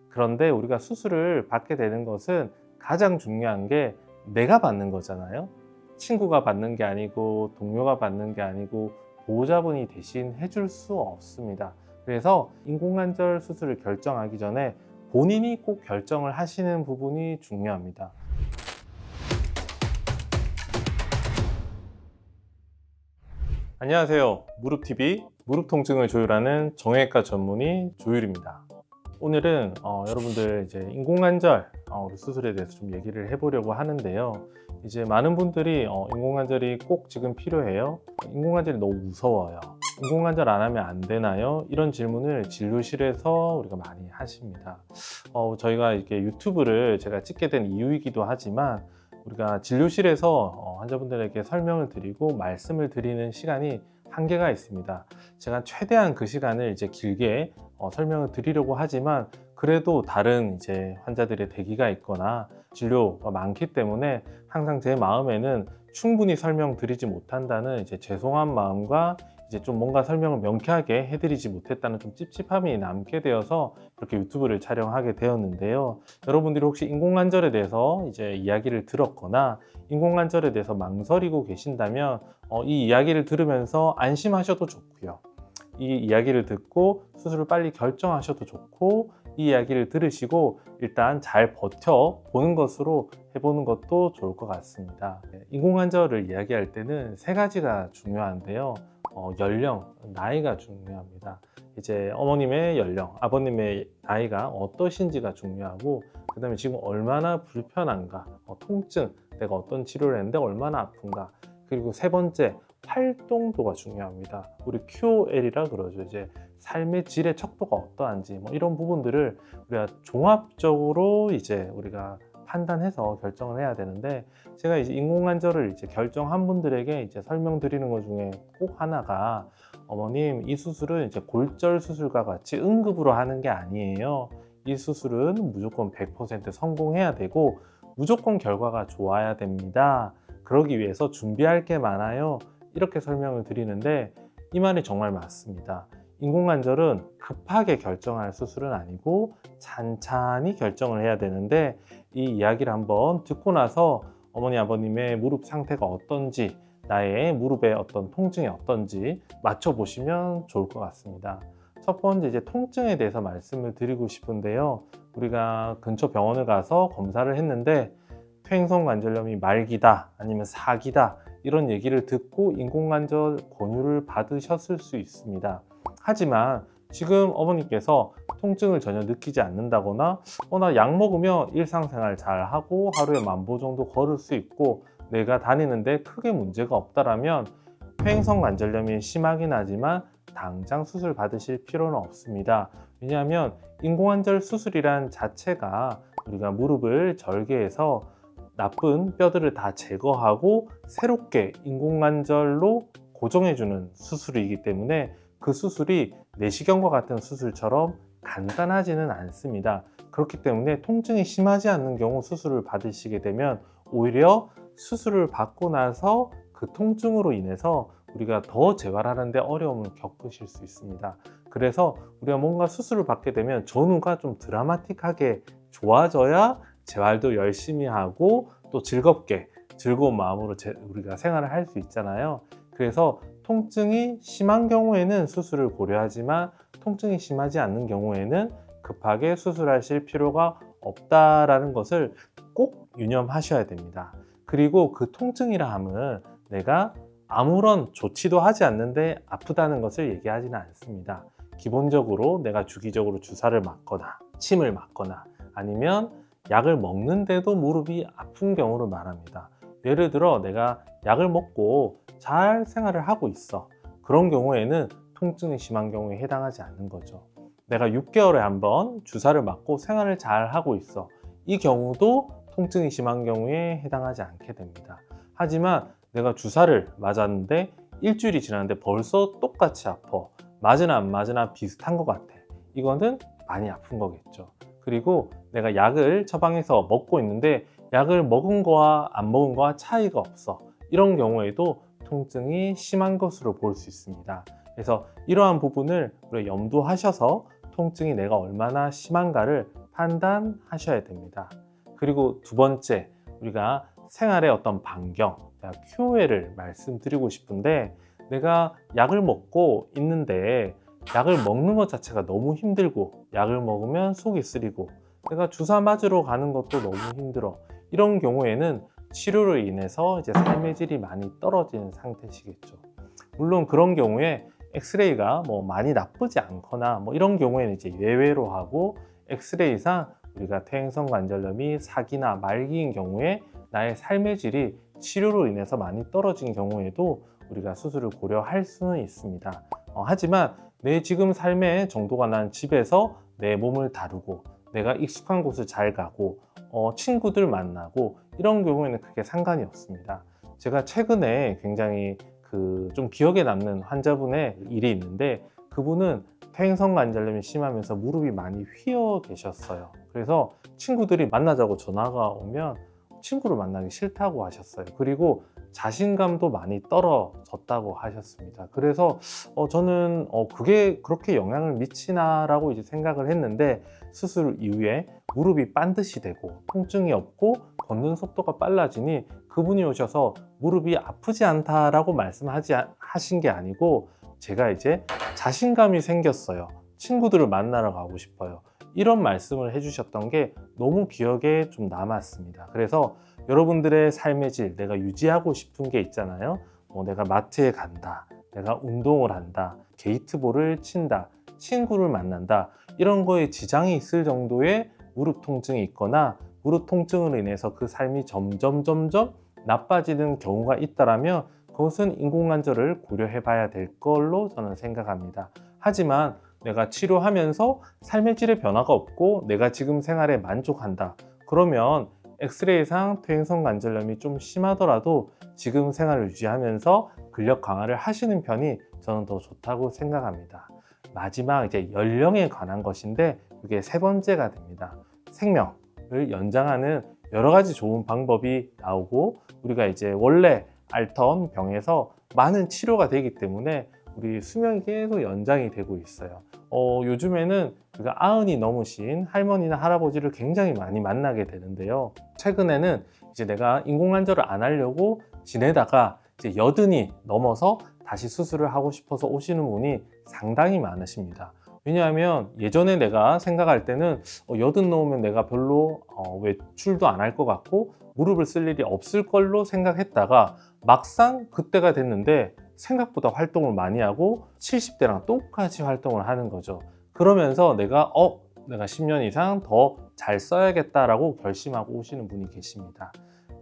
그런데 우리가 수술을 받게 되는 것은 가장 중요한 게 내가 받는 거잖아요. 친구가 받는 게 아니고 동료가 받는 게 아니고 보호자분이 대신 해줄 수 없습니다. 그래서 인공관절 수술을 결정하기 전에 본인이 꼭 결정을 하시는 부분이 중요합니다. 안녕하세요. 무릎TV 무릎 통증을 조율하는 정형외과 전문의 조율입니다. 오늘은 여러분들 이제 인공관절 수술에 대해서 좀 얘기를 해보려고 하는데요. 이제 많은 분들이 인공관절이 꼭 지금 필요해요? 인공관절이 너무 무서워요. 인공관절 안 하면 안 되나요? 이런 질문을 진료실에서 우리가 많이 하십니다. 저희가 이렇게 유튜브를 제가 찍게 된 이유이기도 하지만 우리가 진료실에서 환자분들에게 설명을 드리고 말씀을 드리는 시간이 한계가 있습니다. 제가 최대한 그 시간을 이제 길게 설명을 드리려고 하지만 그래도 다른 이제 환자들의 대기가 있거나 진료가 많기 때문에 항상 제 마음에는 충분히 설명드리지 못한다는 이제 죄송한 마음과 이제 좀 뭔가 설명을 명쾌하게 해드리지 못했다는 좀 찝찝함이 남게 되어서 이렇게 유튜브를 촬영하게 되었는데요. 여러분들이 혹시 인공관절에 대해서 이제 이야기를 들었거나 인공관절에 대해서 망설이고 계신다면 이 이야기를 들으면서 안심하셔도 좋고요. 이 이야기를 듣고 수술을 빨리 결정하셔도 좋고 이 이야기를 들으시고 일단 잘 버텨보는 것으로 해보는 것도 좋을 것 같습니다. 인공관절을 이야기할 때는 세 가지가 중요한데요. 연령, 나이가 중요합니다. 이제 어머님의 연령, 아버님의 나이가 어떠신지가 중요하고 그 다음에 지금 얼마나 불편한가, 통증, 내가 어떤 치료를 했는데 얼마나 아픈가, 그리고 세 번째, 활동도가 중요합니다. 우리 QOL이라 그러죠. 이제 삶의 질의 척도가 어떠한지 이런 부분들을 우리가 종합적으로 이제 우리가 판단해서 결정을 해야 되는데, 제가 이제 인공관절을 이제 결정한 분들에게 이제 설명드리는 것 중에 꼭 하나가, 어머님 이 수술은 이제 골절 수술과 같이 응급으로 하는 게 아니에요. 이 수술은 무조건 100% 성공해야 되고 무조건 결과가 좋아야 됩니다. 그러기 위해서 준비할 게 많아요. 이렇게 설명을 드리는데 이 말이 정말 맞습니다. 인공관절은 급하게 결정할 수술은 아니고 찬찬히 결정을 해야 되는데, 이 이야기를 한번 듣고 나서 어머니 아버님의 무릎 상태가 어떤지, 나의 무릎의 어떤 통증이 어떤지 맞춰보시면 좋을 것 같습니다. 첫 번째, 이제 통증에 대해서 말씀을 드리고 싶은데요. 우리가 근처 병원을 가서 검사를 했는데 퇴행성 관절염이 말기다 아니면 사기다 이런 얘기를 듣고 인공관절 권유를 받으셨을 수 있습니다. 하지만 지금 어머니께서 통증을 전혀 느끼지 않는다거나 나 약 먹으면 일상생활 잘 하고 하루에 10,000보 정도 걸을 수 있고 내가 다니는데 크게 문제가 없다라면 퇴행성 관절염이 심하긴 하지만 당장 수술 받으실 필요는 없습니다. 왜냐하면 인공관절 수술이란 자체가 우리가 무릎을 절개해서 나쁜 뼈들을 다 제거하고 새롭게 인공관절로 고정해주는 수술이기 때문에 그 수술이 내시경과 같은 수술처럼 간단하지는 않습니다. 그렇기 때문에 통증이 심하지 않는 경우 수술을 받으시게 되면 오히려 수술을 받고 나서 그 통증으로 인해서 우리가 더 재활하는 데 어려움을 겪으실 수 있습니다. 그래서 우리가 뭔가 수술을 받게 되면 전후가 좀 드라마틱하게 좋아져야 재활도 열심히 하고 또 즐겁게 즐거운 마음으로 우리가 생활을 할 수 있잖아요. 그래서 통증이 심한 경우에는 수술을 고려하지만 통증이 심하지 않는 경우에는 급하게 수술하실 필요가 없다라는 것을 꼭 유념하셔야 됩니다. 그리고 그 통증이라 함은 내가 아무런 조치도 하지 않는데 아프다는 것을 얘기하지는 않습니다. 기본적으로 내가 주기적으로 주사를 맞거나 침을 맞거나 아니면 약을 먹는데도 무릎이 아픈 경우를 말합니다. 예를 들어 내가 약을 먹고 잘 생활을 하고 있어. 그런 경우에는 통증이 심한 경우에 해당하지 않는 거죠. 내가 6개월에 한번 주사를 맞고 생활을 잘 하고 있어. 이 경우도 통증이 심한 경우에 해당하지 않게 됩니다. 하지만 내가 주사를 맞았는데 일주일이 지났는데 벌써 똑같이 아파. 맞으나 안 맞으나 비슷한 것 같아. 이거는 많이 아픈 거겠죠. 그리고 내가 약을 처방해서 먹고 있는데 약을 먹은 거와 안 먹은 거와 차이가 없어. 이런 경우에도 통증이 심한 것으로 볼 수 있습니다. 그래서 이러한 부분을 우리가 염두하셔서 통증이 내가 얼마나 심한가를 판단하셔야 됩니다. 그리고 두 번째, 우리가 생활의 어떤 반경, QOL을 말씀드리고 싶은데, 내가 약을 먹고 있는데 약을 먹는 것 자체가 너무 힘들고, 약을 먹으면 속이 쓰리고, 내가 주사 맞으러 가는 것도 너무 힘들어. 이런 경우에는 치료로 인해서 이제 삶의 질이 많이 떨어지는 상태시겠죠. 물론 그런 경우에 엑스레이가 뭐 많이 나쁘지 않거나 뭐 이런 경우에는 이제 예외로 하고, 엑스레이상 우리가 퇴행성 관절염이 사기나 말기인 경우에 나의 삶의 질이 치료로 인해서 많이 떨어진 경우에도 우리가 수술을 고려할 수는 있습니다. 하지만 내 지금 삶의 정도가 난 집에서 내 몸을 다루고, 내가 익숙한 곳을 잘 가고, 친구들 만나고, 이런 경우에는 크게 상관이 없습니다. 제가 최근에 굉장히 좀 기억에 남는 환자분의 일이 있는데, 그분은 퇴행성 관절염이 심하면서 무릎이 많이 휘어 계셨어요. 그래서 친구들이 만나자고 전화가 오면 친구를 만나기 싫다고 하셨어요. 그리고 자신감도 많이 떨어졌다고 하셨습니다. 그래서 저는 그게 그렇게 영향을 미치나 라고 이제 생각을 했는데, 수술 이후에 무릎이 빤듯이 되고 통증이 없고 걷는 속도가 빨라지니 그분이 오셔서 무릎이 아프지 않다라고 하신 게 아니고, 제가 이제 자신감이 생겼어요. 친구들을 만나러 가고 싶어요. 이런 말씀을 해주셨던 게 너무 기억에 좀 남았습니다. 그래서 여러분들의 삶의 질, 내가 유지하고 싶은 게 있잖아요. 내가 마트에 간다, 내가 운동을 한다, 게이트볼을 친다, 친구를 만난다, 이런 거에 지장이 있을 정도의 무릎 통증이 있거나 무릎 통증으로 인해서 그 삶이 점점 나빠지는 경우가 있다면 그것은 인공관절을 고려해 봐야 될 걸로 저는 생각합니다. 하지만 내가 치료하면서 삶의 질의 변화가 없고 내가 지금 생활에 만족한다, 그러면 엑스레이상 퇴행성 관절염이 좀 심하더라도 지금 생활을 유지하면서 근력 강화를 하시는 편이 저는 더 좋다고 생각합니다. 마지막 이제 연령에 관한 것인데, 이게 세 번째가 됩니다. 생명을 연장하는 여러 가지 좋은 방법이 나오고, 우리가 이제 원래 앓던 병에서 많은 치료가 되기 때문에 우리 수명이 계속 연장이 되고 있어요. 요즘에는 우리가 90이 넘으신 할머니나 할아버지를 굉장히 많이 만나게 되는데요. 최근에는 이제 내가 인공관절을 안 하려고 지내다가 이제 80이 넘어서 다시 수술을 하고 싶어서 오시는 분이 상당히 많으십니다. 왜냐하면 예전에 내가 생각할 때는 80 넘으면 내가 별로 외출도 안 할 것 같고 무릎을 쓸 일이 없을 걸로 생각했다가, 막상 그때가 됐는데 생각보다 활동을 많이 하고 70대랑 똑같이 활동을 하는 거죠. 그러면서 내가 10년 이상 더 잘 써야겠다라고 결심하고 오시는 분이 계십니다.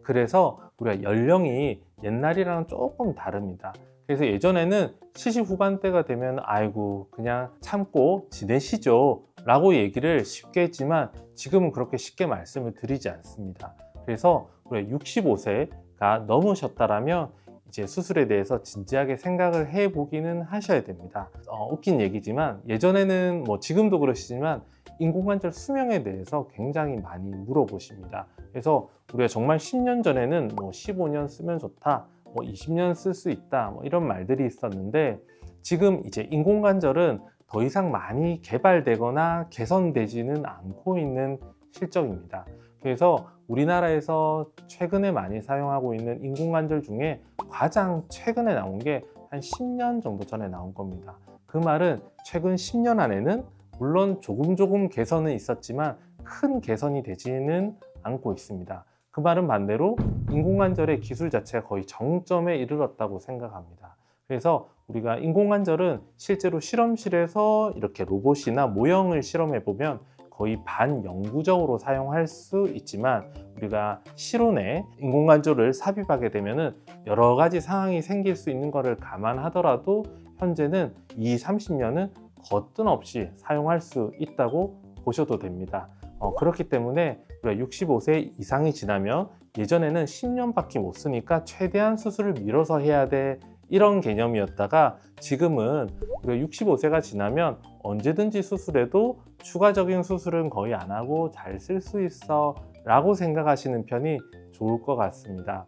그래서 우리가 연령이 옛날이랑 조금 다릅니다. 그래서 예전에는 70 후반대가 되면 아이고 그냥 참고 지내시죠 라고 얘기를 쉽게 했지만, 지금은 그렇게 쉽게 말씀을 드리지 않습니다. 그래서 우리가 65세가 넘으셨다라면 이제 수술에 대해서 진지하게 생각을 해보기는 하셔야 됩니다. 웃긴 얘기지만 예전에는 지금도 그러시지만 인공관절 수명에 대해서 굉장히 많이 물어보십니다. 그래서 우리가 정말 10년 전에는 15년 쓰면 좋다, 20년 쓸 수 있다, 이런 말들이 있었는데, 지금 이제 인공관절은 더 이상 많이 개발되거나 개선되지는 않고 있는 실정입니다. 그래서 우리나라에서 최근에 많이 사용하고 있는 인공관절 중에 가장 최근에 나온 게 한 10년 정도 전에 나온 겁니다. 그 말은 최근 10년 안에는 물론 조금 개선은 있었지만 큰 개선이 되지는 않고 있습니다. 그 말은 반대로 인공관절의 기술 자체가 거의 정점에 이르렀다고 생각합니다. 그래서 우리가 인공관절은 실제로 실험실에서 이렇게 로봇이나 모형을 실험해 보면 거의 반영구적으로 사용할 수 있지만, 우리가 실온에 인공관절을 삽입하게 되면 여러 가지 상황이 생길 수 있는 것을 감안하더라도 현재는 20-30년은 거뜬 없이 사용할 수 있다고 보셔도 됩니다. 그렇기 때문에 우리가 65세 이상이 지나면 예전에는 10년밖에 못 쓰니까 최대한 수술을 미뤄서 해야 돼, 이런 개념이었다가 지금은 우리가 65세가 지나면 언제든지 수술해도 추가적인 수술은 거의 안 하고 잘 쓸 수 있어 라고 생각하시는 편이 좋을 것 같습니다.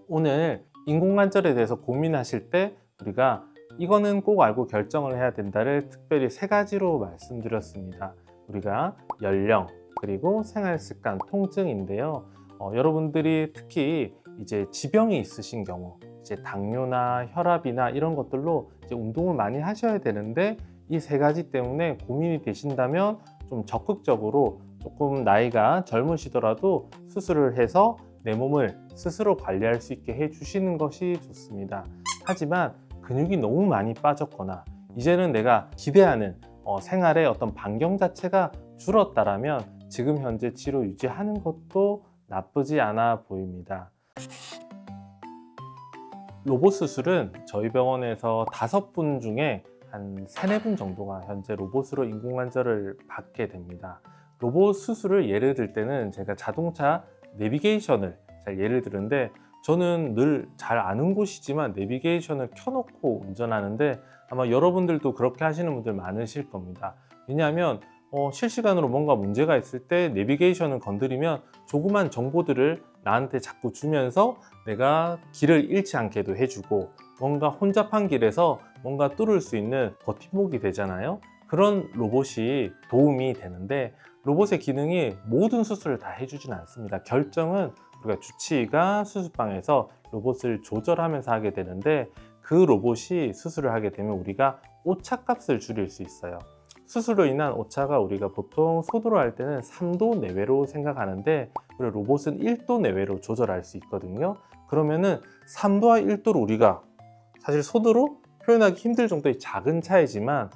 오늘 인공관절에 대해서 고민하실 때 우리가 이거는 꼭 알고 결정을 해야 된다를 특별히 3가지로 말씀드렸습니다. 우리가 연령, 그리고 생활습관, 통증인데요. 여러분들이 특히 이제 지병이 있으신 경우, 이제 당뇨나 혈압이나 이런 것들로 이제 운동을 많이 하셔야 되는데 이 세 가지 때문에 고민이 되신다면 좀 적극적으로 조금 나이가 젊으시더라도 수술을 해서 내 몸을 스스로 관리할 수 있게 해주시는 것이 좋습니다. 하지만 근육이 너무 많이 빠졌거나 이제는 내가 기대하는 생활의 어떤 반경 자체가 줄었다라면 지금 현재 치료 유지하는 것도 나쁘지 않아 보입니다. 로봇 수술은 저희 병원에서 5분 중에 한 3, 4분 정도가 현재 로봇으로 인공관절을 받게 됩니다. 로봇 수술을 예를 들 때는 제가 자동차 내비게이션을 잘 예를 드는데 저는 늘 잘 아는 곳이지만 내비게이션을 켜놓고 운전하는데 아마 여러분들도 그렇게 하시는 분들 많으실 겁니다. 왜냐하면 실시간으로 뭔가 문제가 있을 때 내비게이션을 건드리면 조그만 정보들을 나한테 자꾸 주면서 내가 길을 잃지 않게도 해주고 뭔가 혼잡한 길에서 뭔가 뚫을 수 있는 버팀목이 되잖아요. 그런 로봇이 도움이 되는데 로봇의 기능이 모든 수술을 다 해주진 않습니다. 결정은 우리가 주치의가 수술방에서 로봇을 조절하면서 하게 되는데 그 로봇이 수술을 하게 되면 우리가 오차값을 줄일 수 있어요. 수술로 인한 오차가 우리가 보통 소도로 할 때는 3도 내외로 생각하는데 우리 로봇은 1도 내외로 조절할 수 있거든요. 그러면은 3도와 1도를 우리가 사실 손으로 표현하기 힘들 정도의 작은 차이지만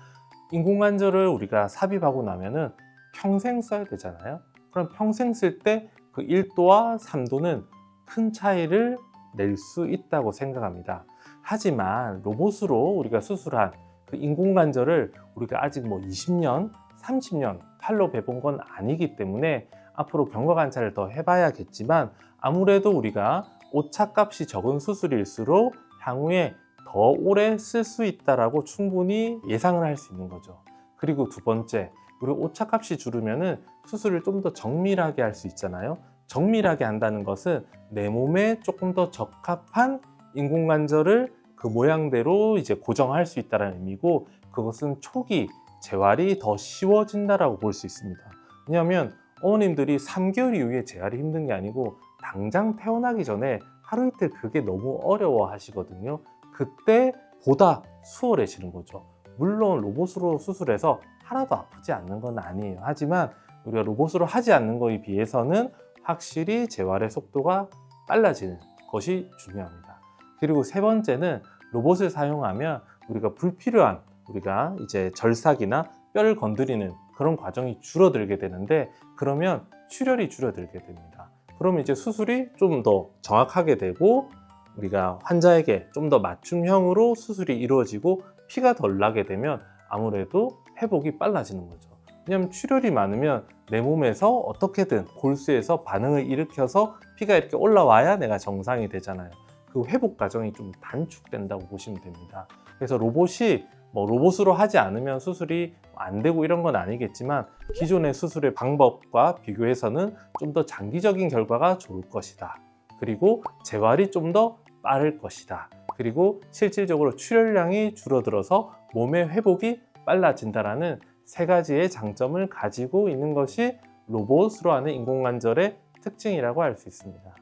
인공관절을 우리가 삽입하고 나면은 평생 써야 되잖아요. 그럼 평생 쓸 때 그 1도와 3도는 큰 차이를 낼 수 있다고 생각합니다. 하지만 로봇으로 우리가 수술한 그 인공관절을 우리가 아직 뭐 20년, 30년 팔로 배본 건 아니기 때문에 앞으로 경과 관찰을 더 해봐야겠지만 아무래도 우리가 오차값이 적은 수술일수록 향후에 더 오래 쓸 수 있다라고 충분히 예상을 할 수 있는 거죠. 그리고 두 번째, 우리 오차값이 줄으면은 수술을 좀 더 정밀하게 할 수 있잖아요. 정밀하게 한다는 것은 내 몸에 조금 더 적합한 인공관절을 그 모양대로 이제 고정할 수 있다는 의미고 그것은 초기 재활이 더 쉬워진다라고 볼 수 있습니다. 왜냐하면 어머님들이 3개월 이후에 재활이 힘든 게 아니고 당장 태어나기 전에 하루 이틀 그게 너무 어려워 하시거든요. 그때 보다 수월해지는 거죠. 물론 로봇으로 수술해서 하나도 아프지 않는 건 아니에요. 하지만 우리가 로봇으로 하지 않는 거에 비해서는 확실히 재활의 속도가 빨라지는 것이 중요합니다. 그리고 세 번째는 로봇을 사용하면 우리가 불필요한 우리가 이제 절삭이나 뼈를 건드리는 그런 과정이 줄어들게 되는데 그러면 출혈이 줄어들게 됩니다. 그러면 이제 수술이 좀 더 정확하게 되고 우리가 환자에게 좀 더 맞춤형으로 수술이 이루어지고 피가 덜 나게 되면 아무래도 회복이 빨라지는 거죠. 왜냐하면 출혈이 많으면 내 몸에서 어떻게든 골수에서 반응을 일으켜서 피가 이렇게 올라와야 내가 정상이 되잖아요. 그 회복 과정이 좀 단축된다고 보시면 됩니다. 그래서 로봇이 로봇으로 하지 않으면 수술이 안 되고 이런 건 아니겠지만 기존의 수술의 방법과 비교해서는 좀 더 장기적인 결과가 좋을 것이다. 그리고 재활이 좀 더 빠를 것이다. 그리고 실질적으로 출혈량이 줄어들어서 몸의 회복이 빨라진다라는 세 가지의 장점을 가지고 있는 것이 로봇으로 하는 인공관절의 특징이라고 할 수 있습니다.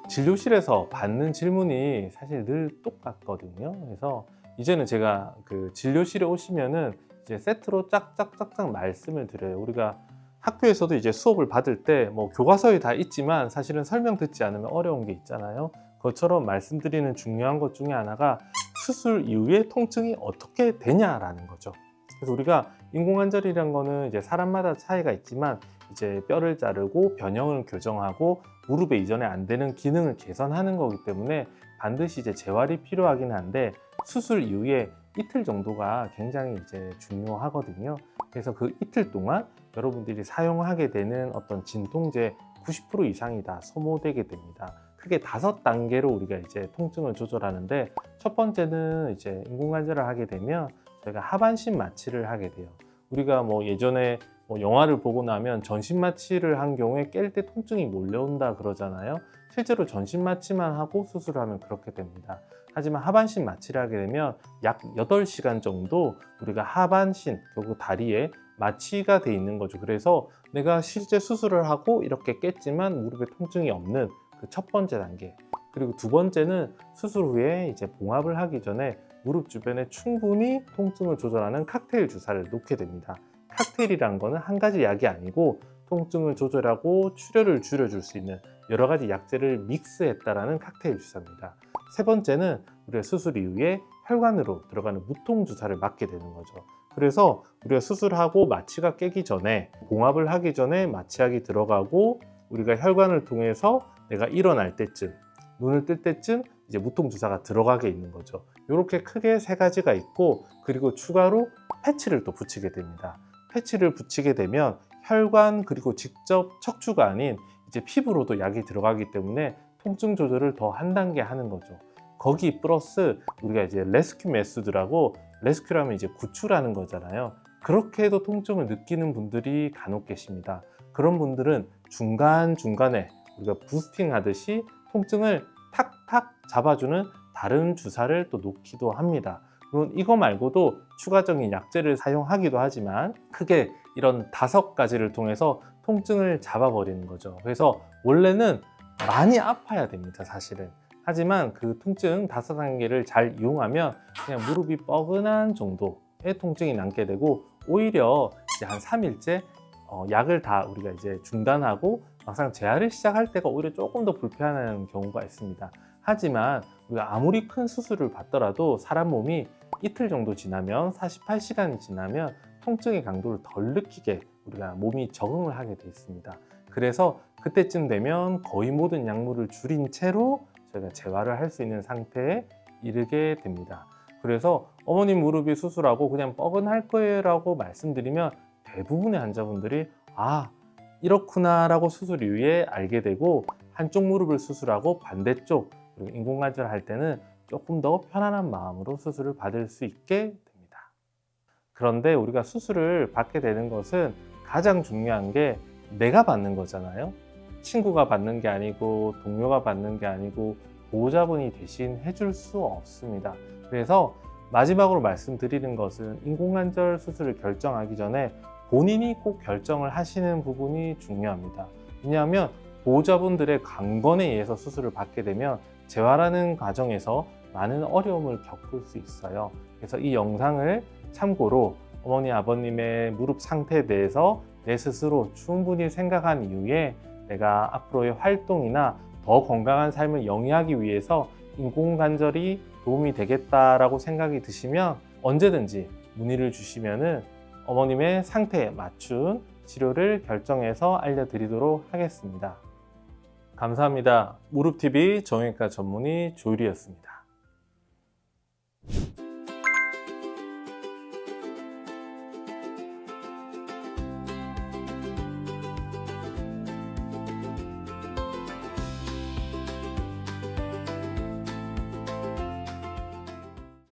진료실에서 받는 질문이 사실 늘 똑같거든요. 그래서 이제는 제가 그 진료실에 오시면은 이제 세트로 짝짝짝짝 말씀을 드려요. 우리가 학교에서도 이제 수업을 받을 때 교과서에 다 있지만 사실은 설명 듣지 않으면 어려운 게 있잖아요. 그것처럼 말씀드리는 중요한 것 중에 하나가 수술 이후에 통증이 어떻게 되냐라는 거죠. 그래서 우리가 인공관절이란 거는 이제 사람마다 차이가 있지만 이제 뼈를 자르고 변형을 교정하고 무릎에 이전에 안 되는 기능을 개선하는 거기 때문에 반드시 이제 재활이 필요하긴 한데 수술 이후에 이틀 정도가 굉장히 이제 중요하거든요. 그래서 그 이틀 동안 여러분들이 사용하게 되는 어떤 진통제 90% 이상이 다 소모되게 됩니다. 크게 5단계로 우리가 이제 통증을 조절하는데 첫 번째는 이제 인공관절을 하게 되면 저희가 하반신 마취를 하게 돼요. 우리가 예전에 영화를 보고 나면 전신 마취를 한 경우에 깰 때 통증이 몰려온다 그러잖아요. 실제로 전신 마취만 하고 수술을 하면 그렇게 됩니다. 하지만 하반신 마취를 하게 되면 약 8시간 정도 우리가 하반신, 결국 다리에 마취가 돼 있는 거죠. 그래서 내가 실제 수술을 하고 이렇게 깼지만 무릎에 통증이 없는 그 첫 번째 단계. 그리고 두 번째는 수술 후에 이제 봉합을 하기 전에 무릎 주변에 충분히 통증을 조절하는 칵테일 주사를 놓게 됩니다. 칵테일이란 거는 한 가지 약이 아니고 통증을 조절하고 출혈을 줄여줄 수 있는 여러 가지 약재를 믹스했다라는 칵테일 주사입니다. 세 번째는 우리가 수술 이후에 혈관으로 들어가는 무통 주사를 맞게 되는 거죠. 그래서 우리가 수술하고 마취가 깨기 전에, 봉합을 하기 전에 마취약이 들어가고 우리가 혈관을 통해서 내가 일어날 때쯤, 눈을 뜰 때쯤 이제 무통 주사가 들어가게 있는 거죠. 이렇게 크게 세 가지가 있고, 그리고 추가로 패치를 또 붙이게 됩니다. 패치를 붙이게 되면 혈관 그리고 직접 척추가 아닌 이제 피부로도 약이 들어가기 때문에 통증 조절을 더 한 단계 하는 거죠. 거기 플러스 우리가 이제 레스큐 메소드라고, 레스큐라면 이제 구출하는 거잖아요. 그렇게 해도 통증을 느끼는 분들이 간혹 계십니다. 그런 분들은 중간중간에 우리가 부스팅 하듯이 통증을 탁탁 잡아주는 다른 주사를 또 놓기도 합니다. 물론 이거 말고도 추가적인 약제를 사용하기도 하지만 크게 이런 5가지를 통해서 통증을 잡아버리는 거죠. 그래서 원래는 많이 아파야 됩니다, 사실은. 하지만 그 통증 5단계를 잘 이용하면 그냥 무릎이 뻐근한 정도의 통증이 남게 되고, 오히려 이제 한 3일째 약을 다 우리가 이제 중단하고 막상 재활을 시작할 때가 오히려 조금 더 불편한 경우가 있습니다. 하지만 우리가 아무리 큰 수술을 받더라도 사람 몸이 이틀 정도 지나면, 48시간이 지나면 통증의 강도를 덜 느끼게 우리가 몸이 적응을 하게 돼 있습니다. 그래서 그때쯤 되면 거의 모든 약물을 줄인 채로 저희가 재활을 할 수 있는 상태에 이르게 됩니다. 그래서 어머님 무릎이 수술하고 그냥 뻐근할 거예요 라고 말씀드리면 대부분의 환자분들이 아, 이렇구나 라고 수술 이후에 알게 되고, 한쪽 무릎을 수술하고 반대쪽 그리고 인공관절 할 때는 조금 더 편안한 마음으로 수술을 받을 수 있게 됩니다. 그런데 우리가 수술을 받게 되는 것은 가장 중요한 게 내가 받는 거잖아요. 친구가 받는 게 아니고 동료가 받는 게 아니고 보호자분이 대신 해줄 수 없습니다. 그래서 마지막으로 말씀드리는 것은 인공관절 수술을 결정하기 전에 본인이 꼭 결정을 하시는 부분이 중요합니다. 왜냐하면 보호자분들의 강권에 의해서 수술을 받게 되면 재활하는 과정에서 많은 어려움을 겪을 수 있어요. 그래서 이 영상을 참고로 어머니, 아버님의 무릎 상태에 대해서 내 스스로 충분히 생각한 이후에 내가 앞으로의 활동이나 더 건강한 삶을 영위하기 위해서 인공관절이 도움이 되겠다라고 생각이 드시면 언제든지 문의를 주시면은 어머님의 상태에 맞춘 치료를 결정해서 알려드리도록 하겠습니다. 감사합니다. 무릎TV 정형외과 전문의 조율이었습니다.